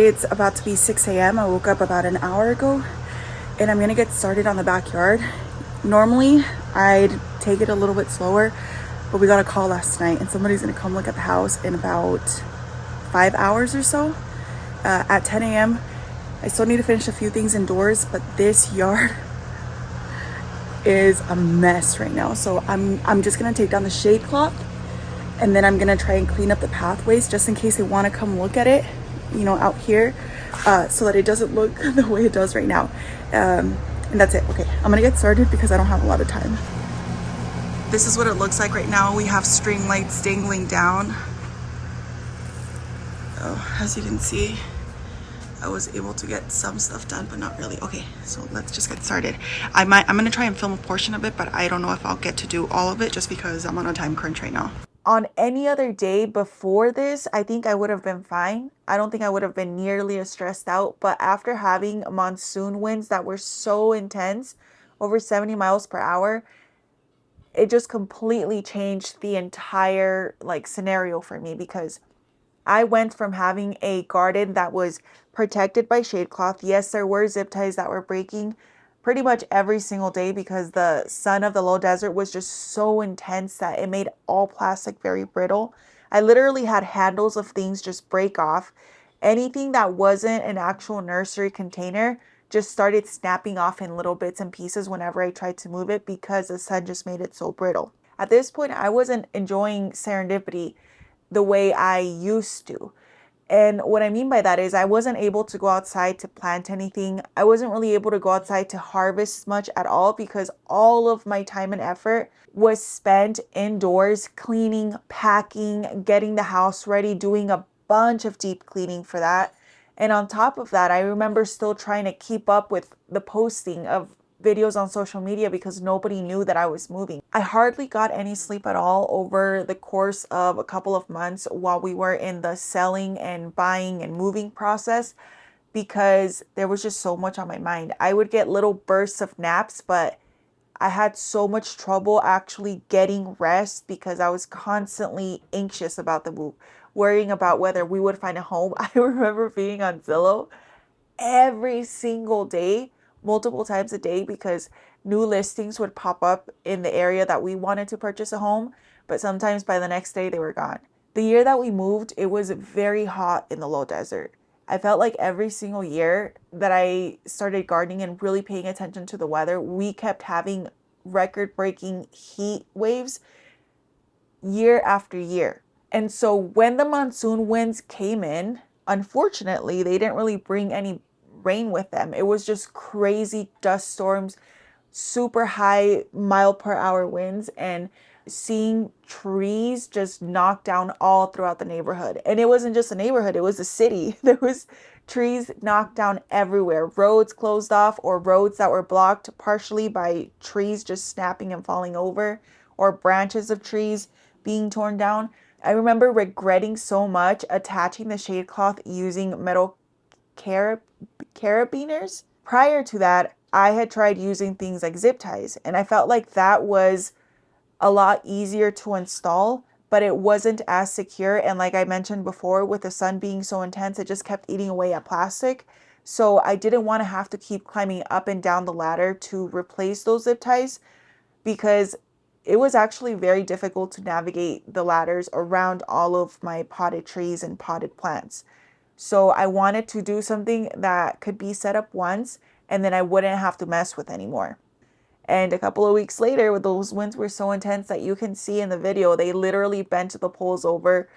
It's about to be 6 a.m. I woke up about an hour ago and I'm gonna get started on the backyard. Normally I'd take it a little bit slower, but we got a call last night and somebody's gonna come look at the house in about 5 hours or so at 10 a.m. I still need to finish a few things indoors, but this yard is a mess right now. So I'm just gonna take down the shade cloth and then I'm gonna try and clean up the pathways just in case they want to come look at it, you know, out here, so that it doesn't look the way it does right now. And that's it. Okay, I'm gonna get started because I don't have a lot of time. This is what it looks like right now. We have string lights dangling down. Oh, as you can see, I was able to get some stuff done, but not really. Okay, so let's just get started. I'm gonna try and film a portion of it, but I don't know if I'll get to do all of it just because I'm on a time crunch right now. On any other day before this, I think I would have been fine. I don't think I would have been nearly as stressed out, but after having monsoon winds that were so intense, over 70 miles per hour, it just completely changed the entire scenario for me, because I went from having a garden that was protected by shade cloth. Yes, there were zip ties that were breaking pretty much every single day because the sun of the low desert was just so intense that it made all plastic very brittle. I literally had handles of things just break off. Anything that wasn't an actual nursery container just started snapping off in little bits and pieces whenever I tried to move it because the sun just made it so brittle. At this point, I wasn't enjoying Serendipity the way I used to. And what I mean by that is I wasn't able to go outside to plant anything. I wasn't really able to go outside to harvest much at all because all of my time and effort was spent indoors, cleaning, packing, getting the house ready, doing a bunch of deep cleaning for that. And on top of that, I remember still trying to keep up with the posting of videos on social media because nobody knew that I was moving. I hardly got any sleep at all over the course of a couple of months while we were in the selling and buying and moving process because there was just so much on my mind. I would get little bursts of naps, but I had so much trouble actually getting rest because I was constantly anxious about the move, worrying about whether we would find a home. I remember being on Zillow every single day, multiple times a day, because new listings would pop up in the area that we wanted to purchase a home, but sometimes by the next day they were gone. The year that we moved, it was very hot in the low desert. I felt like every single year that I started gardening and really paying attention to the weather, we kept having record-breaking heat waves year after year. And so when the monsoon winds came in, unfortunately, they didn't really bring any rain with them. It was just crazy dust storms, super high mile per hour winds, and seeing trees just knocked down all throughout the neighborhood. And it wasn't just a neighborhood, it was a city. There was trees knocked down everywhere, roads closed off, or roads that were blocked partially by trees just snapping and falling over, or branches of trees being torn down. I remember regretting so much attaching the shade cloth using metal carabiners. Prior to that, I had tried using things like zip ties, and I felt like that was a lot easier to install, but it wasn't as secure. And like I mentioned before, with the sun being so intense, it just kept eating away at plastic. So I didn't want to have to keep climbing up and down the ladder to replace those zip ties because it was actually very difficult to navigate the ladders around all of my potted trees and potted plants. So I wanted to do something that could be set up once and then I wouldn't have to mess with anymore. And a couple of weeks later, those winds were so intense that you can see in the video, they literally bent the poles over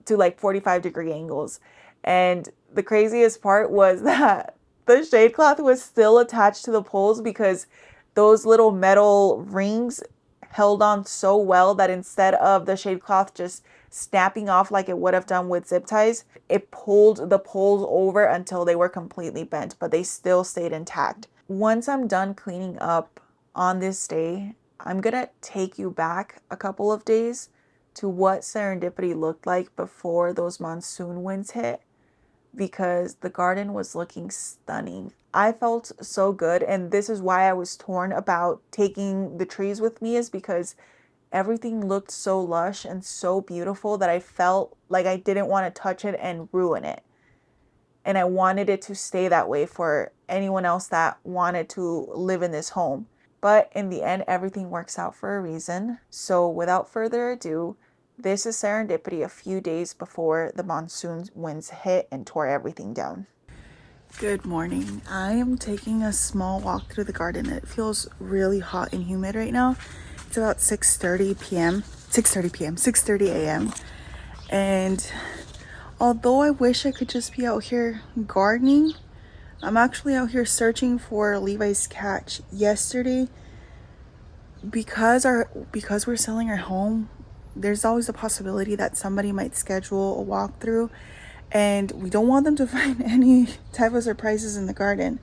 to like 45-degree angles. And the craziest part was that the shade cloth was still attached to the poles because those little metal rings held on so well that instead of the shade cloth just snapping off like it would have done with zip ties, it pulled the poles over until they were completely bent, but they still stayed intact. Once I'm done cleaning up on this day, I'm gonna take you back a couple of days to what Serendipity looked like before those monsoon winds hit, because the garden was looking stunning. I felt so good, and this is why I was torn about taking the trees with me, is because everything looked so lush and so beautiful that I felt like I didn't want to touch it and ruin it. and I wanted it to stay that way for anyone else that wanted to live in this home. But in the end, everything works out for a reason. So without further ado, this is Serendipity a few days before the monsoon winds hit and tore everything down. Good morning. I am taking a small walk through the garden. It feels really hot and humid right now. It's about 6:30 a.m. And although I wish I could just be out here gardening, I'm actually out here searching for Levi's catch. Yesterday, because we're selling our home, there's always a possibility that somebody might schedule a walkthrough, and we don't want them to find any type of surprises in the garden.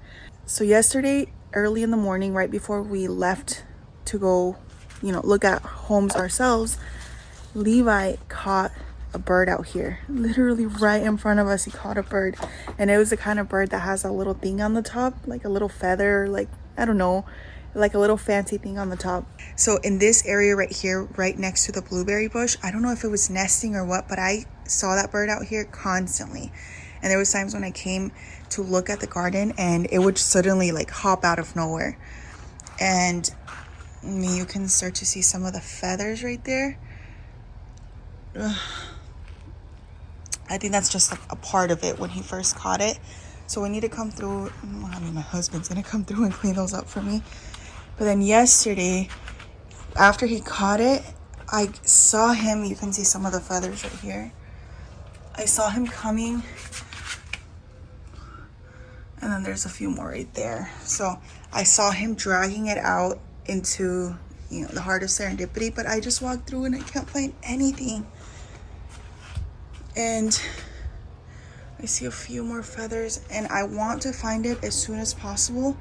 So yesterday, early in the morning, right before we left to go, look at homes ourselves, Levi caught a bird out here. Literally right in front of us, he caught a bird. And it was the kind of bird that has a little thing on the top, like a little feather, like, I don't know, like a little fancy thing on the top. So in this area right here, right next to the blueberry bush, I don't know if it was nesting or what, but I saw that bird out here constantly. And there was times when I came to look at the garden and it would suddenly like hop out of nowhere. And you can start to see some of the feathers right there. Ugh. I think that's just a part of it when he first caught it. So we need to come through. I mean, my husband's gonna come through and clean those up for me. But then yesterday, after he caught it, I saw him. You can see some of the feathers right here. I saw him coming. And then there's a few more right there. So I saw him dragging it out into, the heart of Serendipity. But I just walked through and I can't find anything. And I see a few more feathers, and I want to find it as soon as possible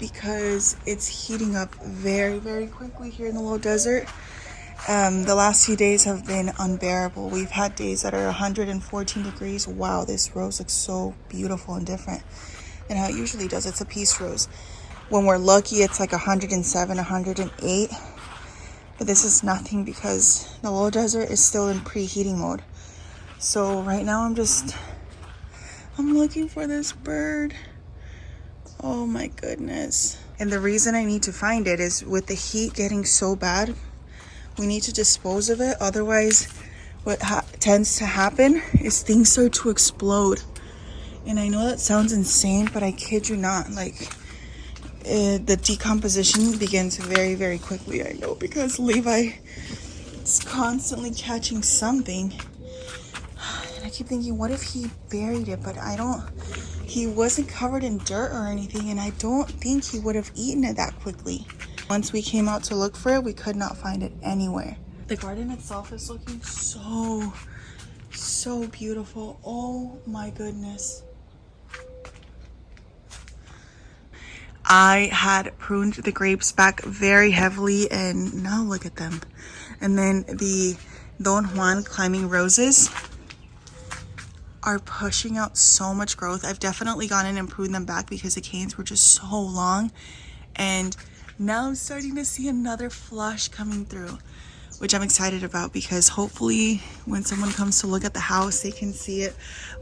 because it's heating up very, very quickly here in the low desert. The last few days have been unbearable. We've had days that are 114 degrees. Wow, this rose looks so beautiful and different than how it usually does. It's a peace rose. When we're lucky, it's like 107, 108. But this is nothing because the low desert is still in preheating mode. So right now I'm looking for this bird. Oh my goodness. And the reason I need to find it is with the heat getting so bad, we need to dispose of it. Otherwise, what tends to happen is things start to explode. And I know that sounds insane, but I kid you not, like the decomposition begins very, very quickly. I know because Levi is constantly catching something. I keep thinking, what if he buried it? But he wasn't covered in dirt or anything, and I don't think he would have eaten it that quickly. Once we came out to look for it, we could not find it anywhere. The garden itself is looking so beautiful. Oh my goodness. I had pruned the grapes back very heavily, and now look at them. And then the Don Juan climbing roses are pushing out so much growth. I've definitely gone in and pruned them back because the canes were just so long. And now I'm starting to see another flush coming through, which I'm excited about because hopefully when someone comes to look at the house, they can see it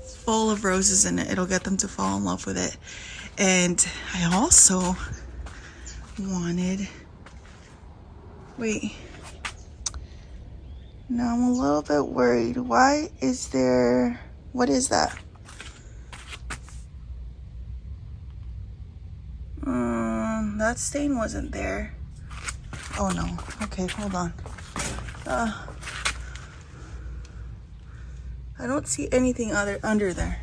full of roses in it. It'll get them to fall in love with it. And I also wanted, now I'm a little bit worried. What is that? That stain wasn't there. Oh no. Okay, hold on. I don't see anything under there.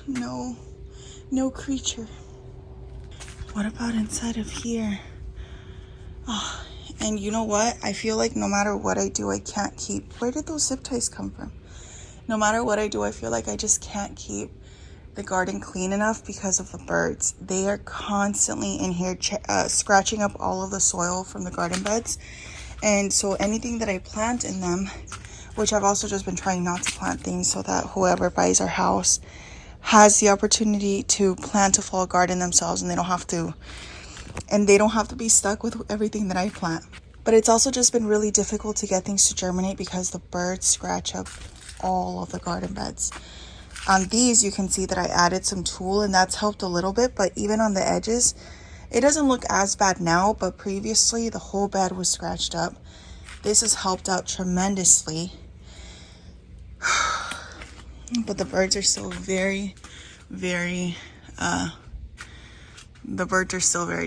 No creature. What about inside of here? Oh, and you know what? I feel like no matter what I do, I can't keep. Where did those zip ties come from? No matter what I do, I feel like I just can't keep the garden clean enough because of the birds. They are constantly in here scratching up all of the soil from the garden beds. And so anything that I plant in them, which I've also just been trying not to plant things so that whoever buys our house has the opportunity to plant a fall garden themselves, and they don't have to be stuck with everything that I plant. But it's also just been really difficult to get things to germinate because the birds scratch up all of the garden beds. On these, you can see that I added some tulle, and that's helped a little bit, but even on the edges, it doesn't look as bad now, but previously the whole bed was scratched up. This has helped out tremendously. But the birds are still very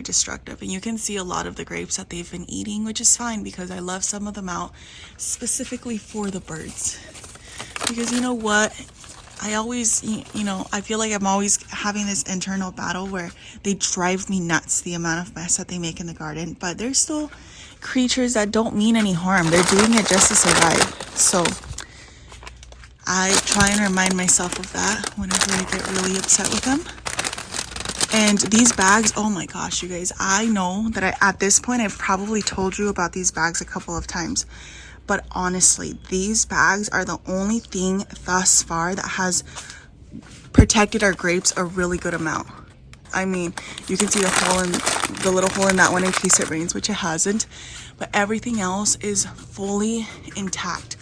destructive, and you can see a lot of the grapes that they've been eating, which is fine because I left some of them out specifically for the birds. Because you know what, I always, I feel like I'm always having this internal battle where they drive me nuts, the amount of mess that they make in the garden, but they're still creatures that don't mean any harm. They're doing it just to survive. So I try and remind myself of that whenever I get really upset with them. And these bags, oh my gosh, you guys, I know that at this point, I've probably told you about these bags a couple of times. But honestly, these bags are the only thing thus far that has protected our grapes a really good amount. I mean, you can see the little hole in that one in case it rains, which it hasn't. But everything else is fully intact.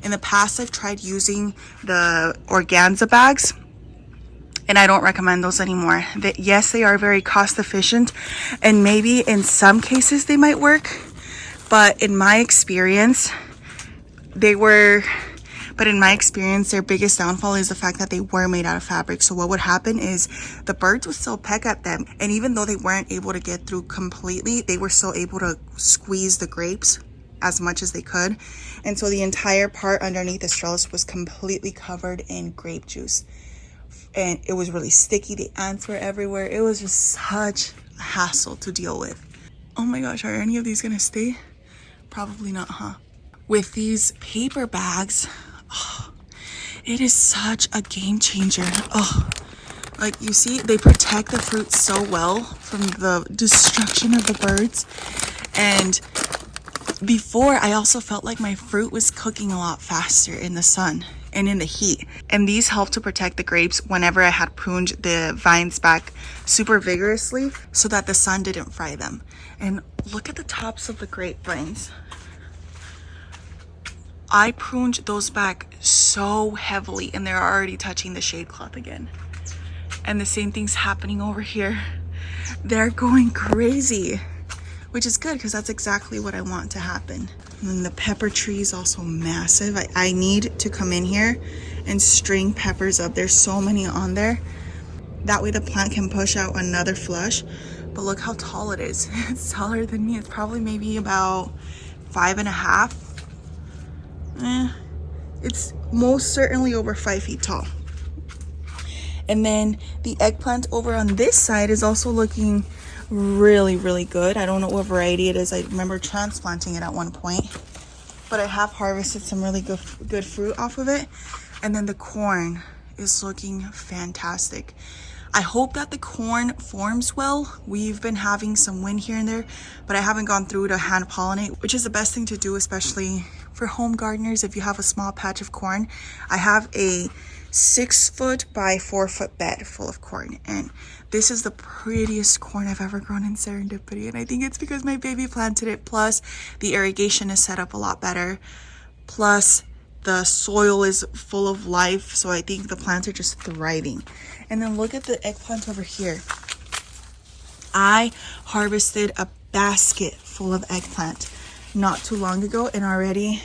In the past, I've tried using the organza bags, and I don't recommend those anymore. Yes, they are very cost efficient, and maybe in some cases they might work, but in my experience, their biggest downfall is the fact that they were made out of fabric. So what would happen is the birds would still peck at them, and even though they weren't able to get through completely, they were still able to squeeze the grapes as much as they could. And so the entire part underneath the trellis was completely covered in grape juice. And it was really sticky. The ants were everywhere. It was just such a hassle to deal with. Oh my gosh, are any of these gonna stay? Probably not, huh? With these paper bags, oh, it is such a game changer. Oh, like you see, they protect the fruit so well from the destruction of the birds. And before, I also felt like my fruit was cooking a lot faster in the sun and in the heat. And these help to protect the grapes whenever I had pruned the vines back super vigorously so that the sun didn't fry them. And look at the tops of the grapevines. I pruned those back so heavily, and they're already touching the shade cloth again. And the same thing's happening over here. They're going crazy, which is good because that's exactly what I want to happen. And then the pepper tree is also massive. I need to come in here and string peppers up. There's so many on there. That way the plant can push out another flush. But look how tall it is. It's taller than me. It's probably maybe about 5.5. It's most certainly over 5 feet tall. And then the eggplant over on this side is also looking really good. I don't know what variety it is. I remember transplanting it at one point, but I have harvested some really good fruit off of it. And then the corn is looking fantastic. I hope that the corn forms well. We've been having some wind here and there, but I haven't gone through to hand pollinate, which is the best thing to do, especially for home gardeners. If you have a small patch of corn, I have a 6-foot by 4-foot bed full of corn, and this is the prettiest corn I've ever grown in Serendipity. And I think it's because my baby planted it, plus the irrigation is set up a lot better, plus the soil is full of life. So I think the plants are just thriving. And then look at the eggplant over here. I harvested a basket full of eggplant not too long ago, and already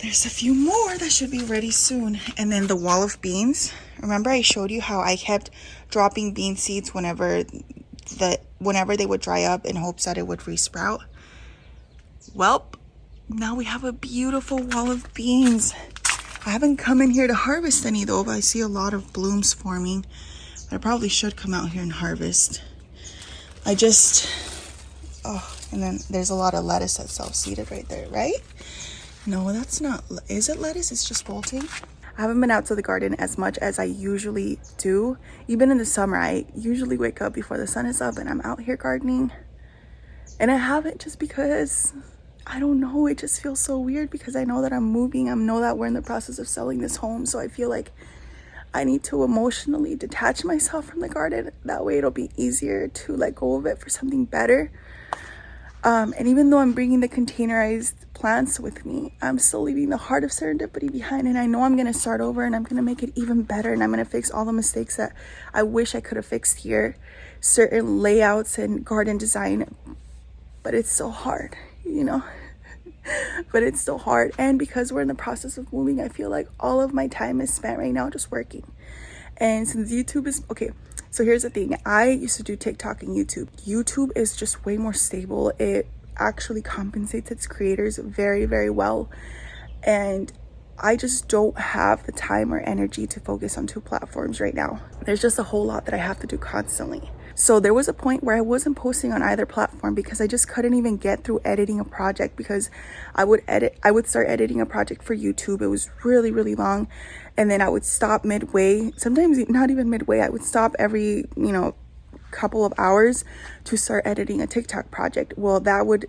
there's a few more that should be ready soon. And then the wall of beans. Remember I showed you how I kept dropping bean seeds whenever they would dry up in hopes that it would resprout? Well, now we have a beautiful wall of beans. I haven't come in here to harvest any though, but I see a lot of blooms forming. I probably should come out here and harvest. And then there's a lot of lettuce that's self-seeded right there, right? No, that's not. Is it lettuce? It's just bolting. I haven't been out to the garden as much as I usually do. Even in the summer, I usually wake up before the sun is up and I'm out here gardening. And I haven't just because, I don't know, it just feels so weird because I know that I'm moving. I know that we're in the process of selling this home. So I feel like I need to emotionally detach myself from the garden. That way it'll be easier to let go of it for something better. And even though I'm bringing the containerized plants with me, I'm still leaving the heart of Serendipity behind. And I know I'm going to start over and I'm going to make it even better. And I'm going to fix all the mistakes that I wish I could have fixed here. Certain layouts and garden design. But it's so hard, you know. But it's still hard. And because we're in the process of moving, I feel like all of my time is spent right now just working. And since YouTube is okay, so here's the thing. I used to do TikTok and YouTube. YouTube is just way more stable. It actually compensates its creators very, very well. And I just don't have the time or energy to focus on two platforms right now. There's just a whole lot that I have to do constantly. So there was a point where I wasn't posting on either platform because I just couldn't even get through editing a project, because I would start editing a project for YouTube. It was really, really long. And then I would stop midway, sometimes not even midway. I would stop every, couple of hours to start editing a TikTok project. Well, that would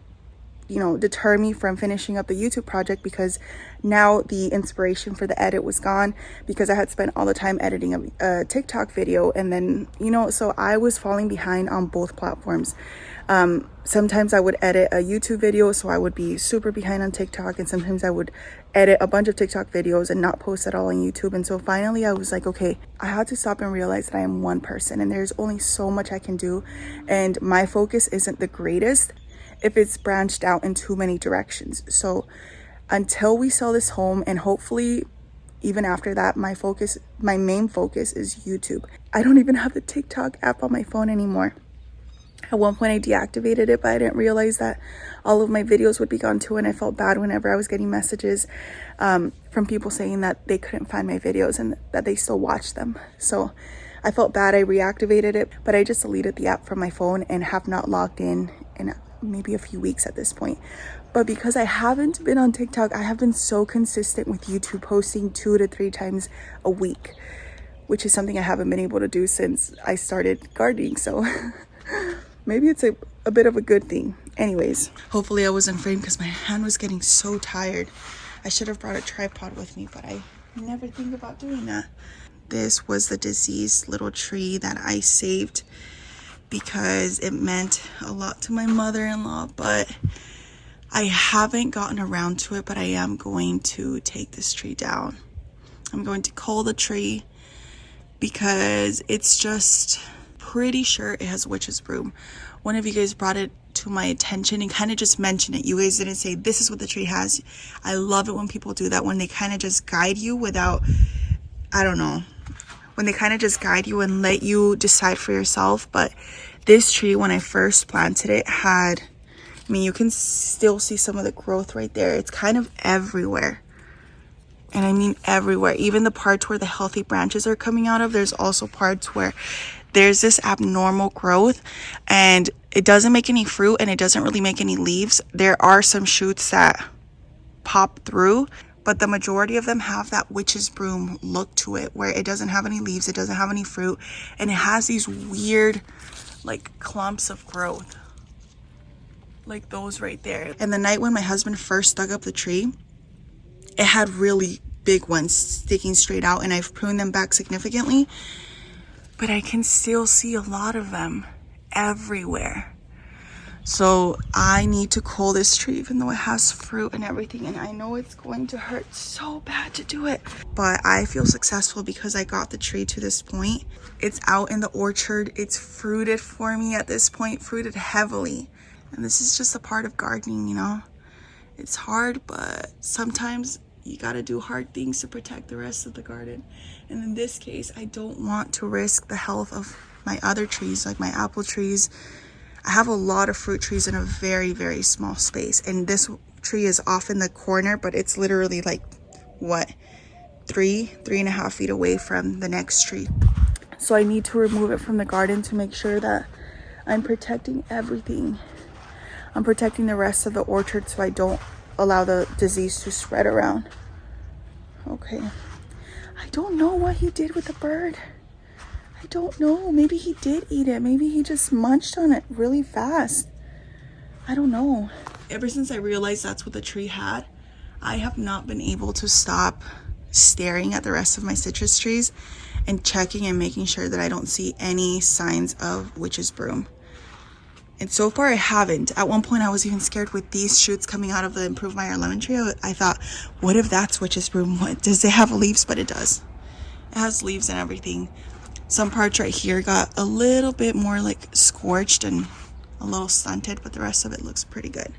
deter me from finishing up the YouTube project, because now the inspiration for the edit was gone, because I had spent all the time editing a TikTok video. And then, so I was falling behind on both platforms. Sometimes I would edit a YouTube video, so I would be super behind on TikTok, and sometimes I would edit a bunch of TikTok videos and not post at all on YouTube. And so finally I was like, okay, I had to stop and realize that I am one person and there's only so much I can do, and my focus isn't the greatest if it's branched out in too many directions. So until we sell this home, and hopefully even after that, my main focus is YouTube. I don't even have the TikTok app on my phone anymore. At one point I deactivated it, but I didn't realize that all of my videos would be gone too, and I felt bad whenever I was getting messages from people saying that they couldn't find my videos and that they still watch them. So I felt bad. I reactivated it, but I just deleted the app from my phone and have not logged in maybe a few weeks at this point. But because I haven't been on TikTok, I have been so consistent with YouTube, posting 2 to 3 times a week, which is something I haven't been able to do since I started gardening. So maybe it's a bit of a good thing. Anyways, hopefully I was in frame because my hand was getting so tired. I should have brought a tripod with me, but I never think about doing that. This was the diseased little tree that I saved because it meant a lot to my mother-in-law, but I haven't gotten around to it. But I am going to take this tree down. I'm going to cull the tree because it's just pretty sure it has Witches Broom. One of you guys brought it to my attention and kind of just mentioned it. You guys didn't say this is what the tree has. I love it when people do that, when they kind of just guide you without, I don't know, when they kind of just guide you and let you decide for yourself. But this tree, when I first planted it, had, I mean, you can still see some of the growth right there. It's kind of everywhere. And I mean everywhere. Even the parts where the healthy branches are coming out of, there's also parts where there's this abnormal growth and it doesn't make any fruit and it doesn't really make any leaves. There are some shoots that pop through, but the majority of them have that Witches Broom look to it, where it doesn't have any leaves, it doesn't have any fruit, and it has these weird like clumps of growth, like those right there. And the night when my husband first dug up the tree, it had really big ones sticking straight out, and I've pruned them back significantly, but I can still see a lot of them everywhere. So I need to cull this tree, even though it has fruit and everything, and I know it's going to hurt so bad to do it, but I feel successful because I got the tree to this point. It's out in the orchard. It's fruited for me at this point, fruited heavily. And this is just a part of gardening, It's hard, but sometimes you gotta do hard things to protect the rest of the garden. And in this case, I don't want to risk the health of my other trees, like my apple trees. I have a lot of fruit trees in a very, very small space. And this tree is off in the corner, but it's literally like, what, 3.5 feet away from the next tree. So I need to remove it from the garden to make sure that I'm protecting everything. I'm protecting the rest of the orchard so I don't allow the disease to spread around. Okay. I don't know what he did with the bird. I don't know. Maybe he did eat it. Maybe he just munched on it really fast. I don't know. Ever since I realized that's what the tree had, I have not been able to stop staring at the rest of my citrus trees and checking and making sure that I don't see any signs of Witches Broom. And so far I haven't. At one point I was even scared with these shoots coming out of the Improve My Hair lemon tree. I thought, what if that's Witches Broom? What, does it have leaves? But it does. It has leaves and everything. Some parts right here got a little bit more like scorched and a little stunted, but the rest of it looks pretty good.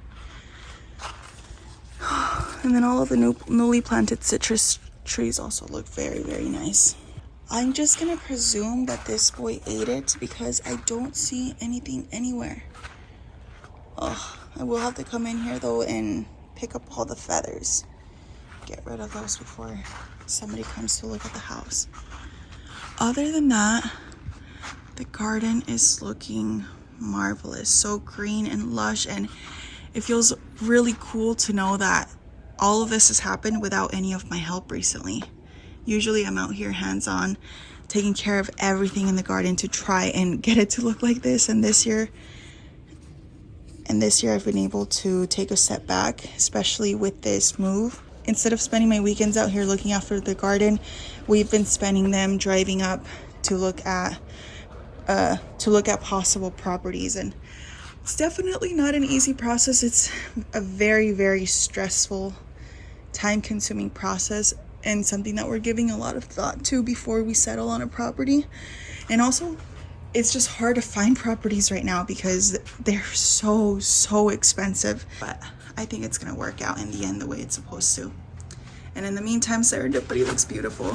And then all of the newly planted citrus trees also look very, very nice. I'm just gonna presume that this boy ate it because I don't see anything anywhere. Oh, I will have to come in here though and pick up all the feathers. Get rid of those before somebody comes to look at the house. Other than that, the garden is looking marvelous. So green and lush, and it feels really cool to know that all of this has happened without any of my help recently. Usually I'm out here hands-on, taking care of everything in the garden to try and get it to look like this. And this year I've been able to take a step back, especially with this move. Instead of spending my weekends out here looking after the garden, we've been spending them driving up to look at possible properties. And it's definitely not an easy process. It's a very, very stressful, time-consuming process, and something that we're giving a lot of thought to before we settle on a property. And also, it's just hard to find properties right now because they're so expensive. But I think it's gonna work out in the end the way it's supposed to. And in the meantime, Serendipity looks beautiful.